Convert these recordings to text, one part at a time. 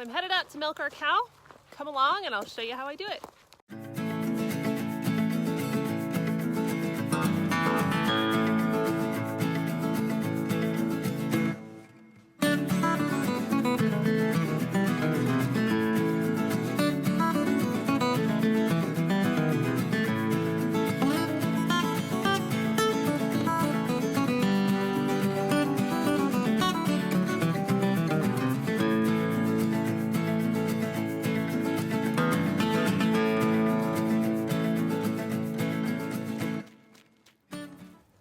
I'm headed out to milk our cow. Come along and I'll show you how I do it.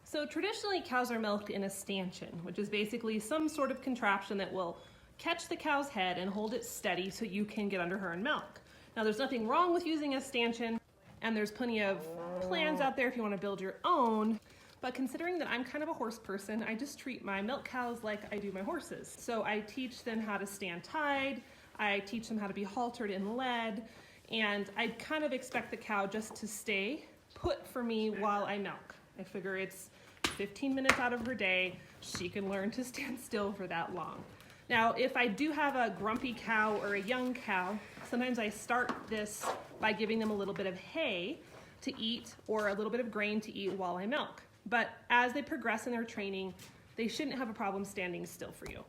So traditionally, cows are milked in a stanchion, which is basically some sort of contraption that will catch the cow's head and hold it steady so you can get under her and milk. Now, there's nothing wrong with using a stanchion, and there's plenty of plans out there if you want to build your own. But considering that I'm kind of a horse person, I just treat my milk cows like I do my horses. So I teach them how to stand tied, I teach them how to be haltered and led, and I kind of expect the cow just to stay put for me while I milk. I figure it's 15 minutes out of her day, she can learn to stand still for that long. Now, if I do have a grumpy cow or a young cow, sometimes I start this by giving them a little bit of hay to eat or a little bit of grain to eat while I milk. But as they progress in their training, they shouldn't have a problem standing still for you.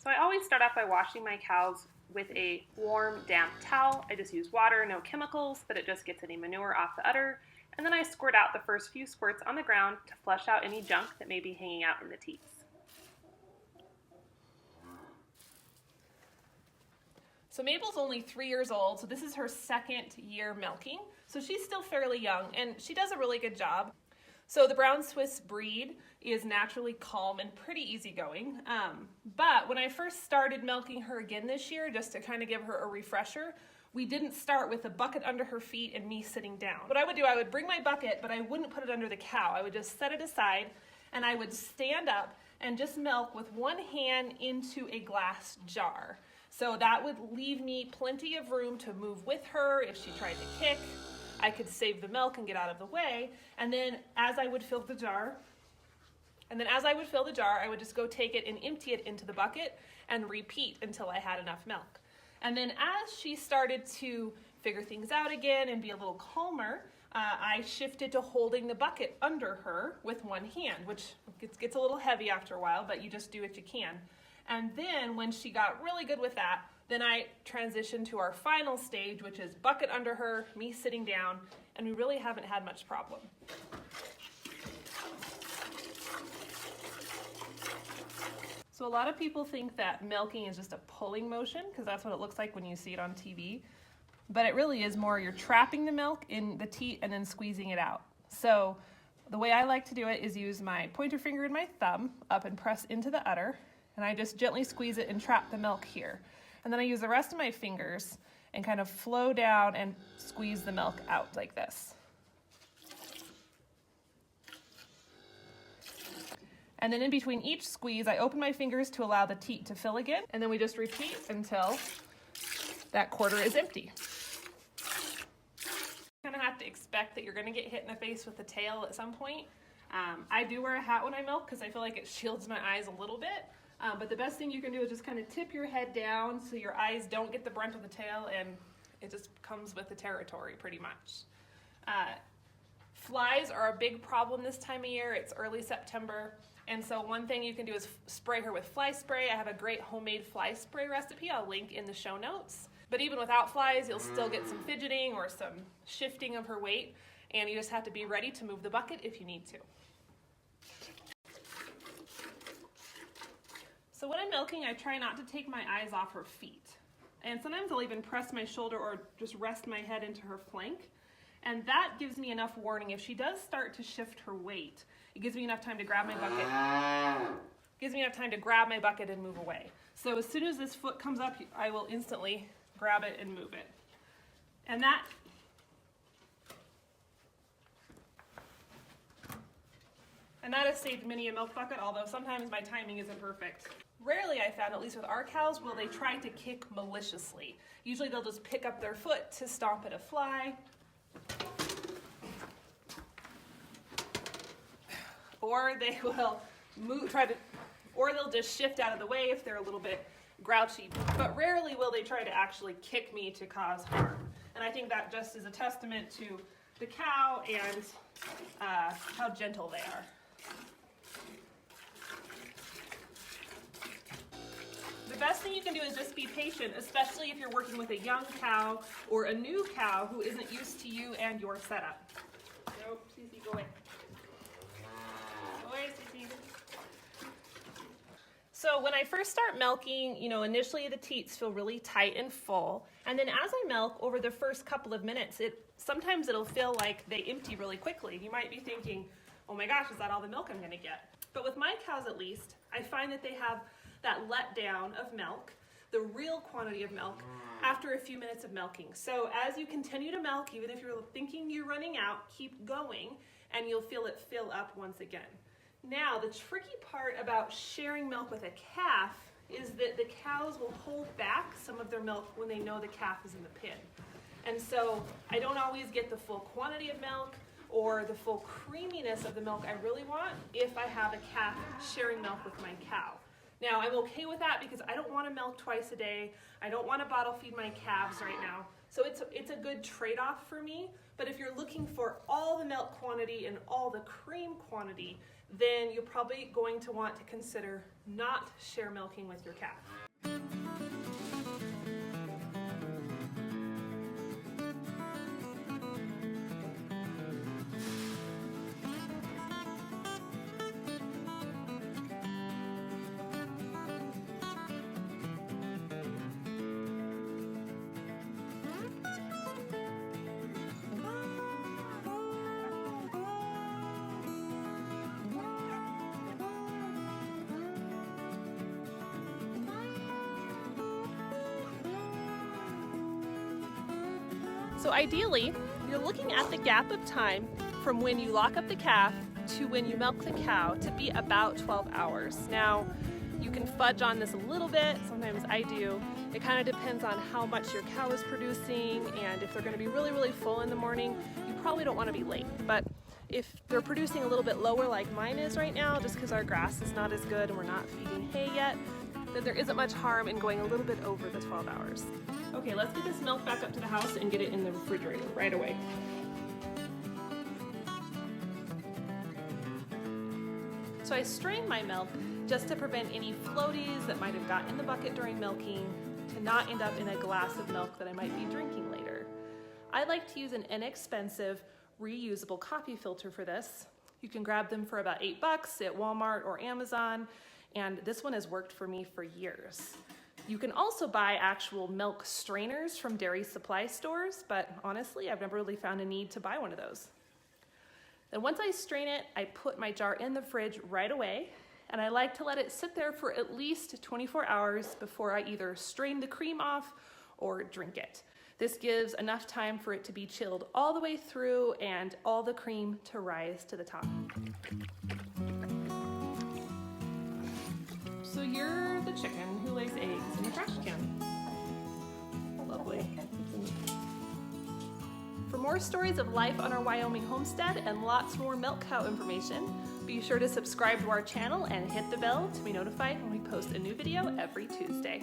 So I always start off by washing my cows with a warm, damp towel. I just use water, no chemicals, but it just gets any manure off the udder. And then I squirt out the first few squirts on the ground to flush out any junk that may be hanging out in the teats. So Mabel's only 3 years old, so this is her second year milking. So she's still fairly young, and she does a really good job. So the brown Swiss breed is naturally calm and pretty easygoing. But when I first started milking her again this year, just to kind of give her a refresher, we didn't start with a bucket under her feet and me sitting down. What I would do, I would bring my bucket, but I wouldn't put it under the cow. I would just set it aside, and I would stand up and just milk with one hand into a glass jar. So that would leave me plenty of room to move with her if she tried to kick. I could save the milk and get out of the way. And then as I would fill the jar, I would just go take it and empty it into the bucket and repeat until I had enough milk. And then as she started to figure things out again and be a little calmer, I shifted to holding the bucket under her with one hand, which gets a little heavy after a while, but you just do what you can. And then when she got really good with that, then I transitioned to our final stage, which is bucket under her, me sitting down, and we really haven't had much problem. So a lot of people think that milking is just a pulling motion, because that's what it looks like when you see it on TV. But it really is more you're trapping the milk in the teat and then squeezing it out. So the way I like to do it is use my pointer finger and my thumb up and press into the udder, and I just gently squeeze it and trap the milk here. And then I use the rest of my fingers and kind of flow down and squeeze the milk out like this. And then in between each squeeze, I open my fingers to allow the teat to fill again, and then we just repeat until that quarter is empty. You kind of have to expect that you're going to get hit in the face with the tail at some point. I do wear a hat when I milk because I feel like it shields my eyes a little bit, but the best thing you can do is just kind of tip your head down so your eyes don't get the brunt of the tail, and it just comes with the territory pretty much. Flies are a big problem this time of year. It's early September. And so one thing you can do is spray her with fly spray. I have a great homemade fly spray recipe I'll link in the show notes. But even without flies, you'll still get some fidgeting or some shifting of her weight, and you just have to be ready to move the bucket if you need to. So when I'm milking, I try not to take my eyes off her feet. And sometimes I'll even press my shoulder or just rest my head into her flank. And that gives me enough warning. If she does start to shift her weight, it gives me enough time to grab my bucket. And move away. So as soon as this foot comes up, I will instantly grab it and move it. And that has saved many a milk bucket, although sometimes my timing isn't perfect. Rarely, I found, at least with our cows, will they try to kick maliciously. Usually they'll just pick up their foot to stomp at a fly, or they will or they'll just shift out of the way if they're a little bit grouchy, but rarely will they try to actually kick me to cause harm. And I think that just is a testament to the cow and how gentle they are. The best thing you can do is just be patient, especially if you're working with a young cow or a new cow who isn't used to you and your setup. Nope, Cece, go away. Go away, Cece. So when I first start milking, initially the teats feel really tight and full. And then as I milk over the first couple of minutes, sometimes it'll feel like they empty really quickly. You might be thinking, oh my gosh, is that all the milk I'm gonna get? But with my cows at least, I find that they have that letdown of milk, the real quantity of milk, after a few minutes of milking. So as you continue to milk, even if you're thinking you're running out, keep going and you'll feel it fill up once again. Now, the tricky part about sharing milk with a calf is that the cows will hold back some of their milk when they know the calf is in the pen. And so I don't always get the full quantity of milk or the full creaminess of the milk I really want if I have a calf sharing milk with my cow. Now, I'm okay with that because I don't want to milk twice a day. I don't want to bottle feed my calves right now. So it's a good trade-off for me. But if you're looking for all the milk quantity and all the cream quantity, then you're probably going to want to consider not share milking with your calf. So ideally, you're looking at the gap of time from when you lock up the calf to when you milk the cow to be about 12 hours. Now, you can fudge on this a little bit, sometimes I do. It kind of depends on how much your cow is producing, and if they're going to be really, really full in the morning, you probably don't want to be late. But if they're producing a little bit lower like mine is right now, just because our grass is not as good and we're not feeding hay yet, then there isn't much harm in going a little bit over the 12 hours. Okay, let's get this milk back up to the house and get it in the refrigerator right away. So I strain my milk just to prevent any floaties that might have got in the bucket during milking to not end up in a glass of milk that I might be drinking later. I like to use an inexpensive, reusable coffee filter for this. You can grab them for about $8 at Walmart or Amazon, and this one has worked for me for years. You can also buy actual milk strainers from dairy supply stores, but honestly, I've never really found a need to buy one of those. Then once I strain it, I put my jar in the fridge right away, and I like to let it sit there for at least 24 hours before I either strain the cream off or drink it. This gives enough time for it to be chilled all the way through and all the cream to rise to the top. So you're the chicken who lays eggs in the trash can. Lovely. For more stories of life on our Wyoming homestead and lots more milk cow information, be sure to subscribe to our channel and hit the bell to be notified when we post a new video every Tuesday.